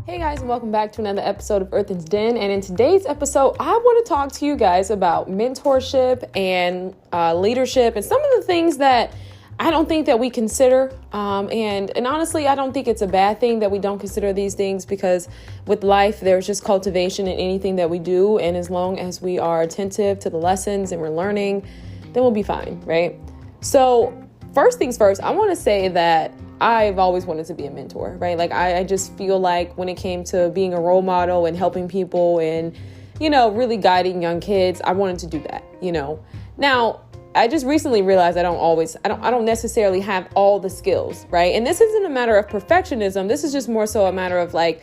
Hey guys, and welcome back to another episode of Earthen's Den. And in today's episode, I want to talk to you guys about mentorship and leadership and some of the things that I don't think that we consider. And honestly, I don't think it's a bad thing that we don't consider these things, because with life, there's just cultivation in anything that we do. And as long as we are attentive to the lessons and we're learning, then we'll be fine, right? So first things first, I want to say that I've always wanted to be a mentor, right? Like I just feel like when it came to being a role model and helping people and, really guiding young kids, I wanted to do that, Now, I just recently realized I don't necessarily have all the skills, right? And this isn't a matter of perfectionism. This is just more so a matter of like,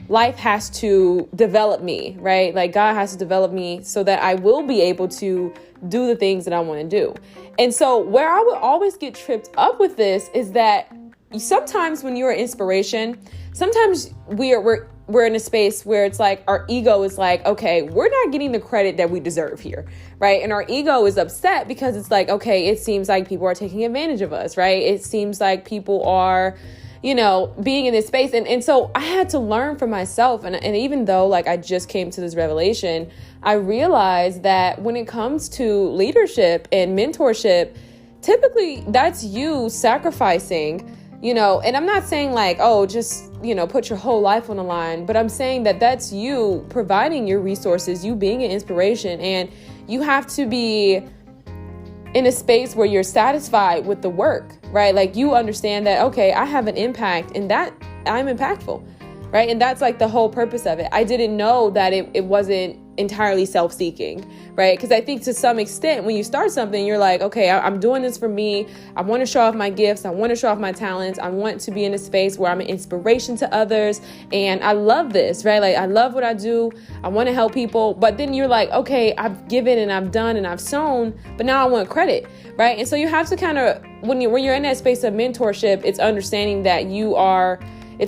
life has to develop me, right? Like God has to develop me so that I will be able to do the things that I want to do. And so where I would always get tripped up with this is that sometimes when you're an inspiration, sometimes we're in a space where it's like our ego is like, okay, we're not getting the credit that we deserve here, right? And our ego is upset because it's like, okay, it seems like people are taking advantage of us, right? It seems like people are, being in this space. And so I had to learn for myself. And even though like I just came to this revelation, I realized that when it comes to leadership and mentorship, typically that's you sacrificing, and I'm not saying like, oh, just, put your whole life on the line, but I'm saying that that's you providing your resources, you being an inspiration, and you have to be in a space where you're satisfied with the work, right? Like you understand that, okay, I have an impact and that I'm impactful, right? And that's like the whole purpose of it. I didn't know that it wasn't entirely self-seeking, right? Because I think to some extent, when you start something, you're like, okay, I'm doing this for me. I want to show off my gifts. I want to show off my talents. I want to be in a space where I'm an inspiration to others. And I love this, right? Like I love what I do. I want to help people. But then you're like, okay, I've given and I've done and I've sown, but now I want credit, right? And so you have to kind of, when you're in that space of mentorship, it's understanding that you are,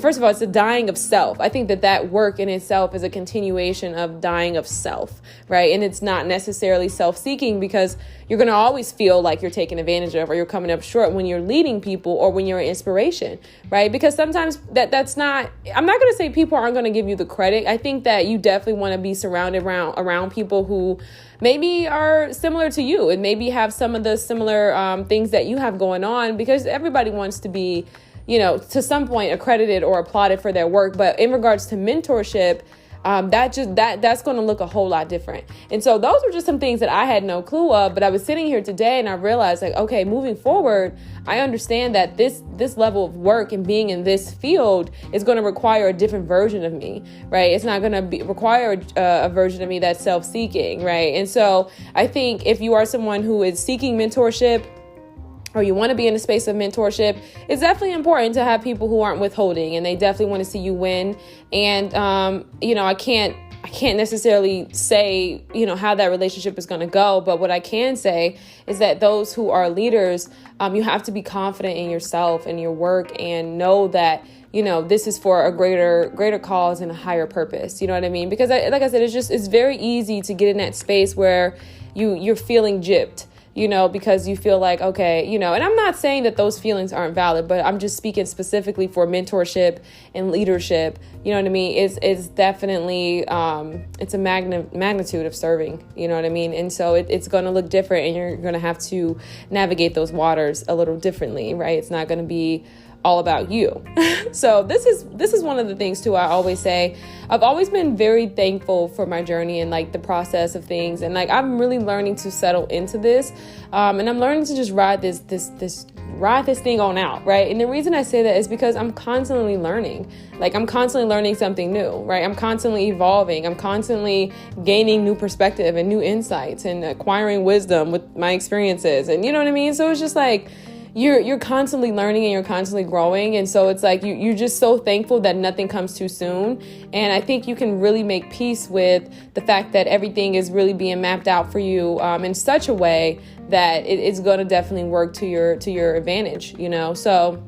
first of all, it's a dying of self. I think that work in itself is a continuation of dying of self, right? And it's not necessarily self-seeking, because you're going to always feel like you're taken advantage of or you're coming up short when you're leading people or when you're an inspiration, right? Because sometimes that's not, I'm not going to say people aren't going to give you the credit. I think that you definitely want to be surrounded around people who maybe are similar to you and maybe have some of the similar things that you have going on, because everybody wants to be, to some point accredited or applauded for their work. But in regards to mentorship, that's going to look a whole lot different. And so those were just some things that I had no clue of, but I was sitting here today and I realized like, okay, moving forward, I understand that this level of work and being in this field is going to require a different version of me, right? It's not going to require a version of me that's self-seeking, right? And so I think if you are someone who is seeking mentorship, or you want to be in a space of mentorship, it's definitely important to have people who aren't withholding and they definitely want to see you win. And, I can't necessarily say, how that relationship is going to go. But what I can say is that those who are leaders, you have to be confident in yourself and your work and know that, this is for a greater cause and a higher purpose. You know what I mean? Because like I said, it's very easy to get in that space where you're feeling gypped, because you feel like, okay, and I'm not saying that those feelings aren't valid, but I'm just speaking specifically for mentorship and leadership. You know what I mean? It's definitely, it's a magnitude of serving, you know what I mean? And so it's going to look different and you're going to have to navigate those waters a little differently, right? It's not going to be all about you. So this is one of the things too. I always say, I've always been very thankful for my journey and like the process of things. And like, I'm really learning to settle into this. And I'm learning to just ride this thing on out. Right. And the reason I say that is because I'm constantly learning. Like I'm constantly learning something new, right? I'm constantly evolving. I'm constantly gaining new perspective and new insights and acquiring wisdom with my experiences. And you know what I mean? So it's just like, you're constantly learning and you're constantly growing. And so it's like you're just so thankful that nothing comes too soon. And I think you can really make peace with the fact that everything is really being mapped out for you in such a way that it's going to definitely work to your advantage, So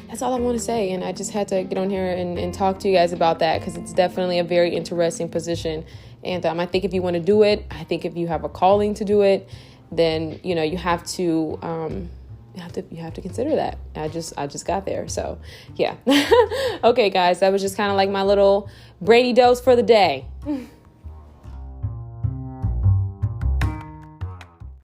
that's all I want to say. And I just had to get on here and talk to you guys about that, because it's definitely a very interesting position. And I think if you want to do it, I think if you have a calling to do it, then, you have to you have to consider that. I just got there. So yeah. Okay, guys, that was just kind of like my little Brady dose for the day.